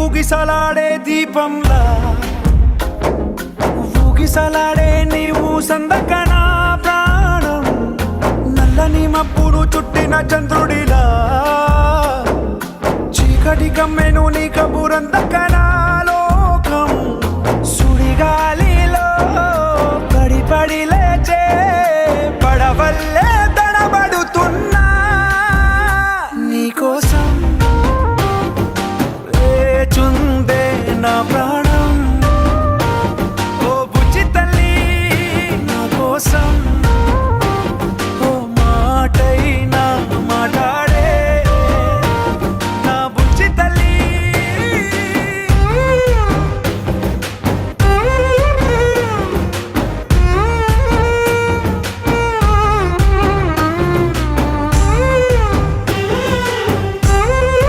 ఊగిసలాడే దీపంలా ఊగిసలాడే నీవు సందకనా ప్రాణం నల్లని మబ్బులు చుట్టిన చంద్రుడిలా చీకటి కమ్మెను నీ కబురందకనా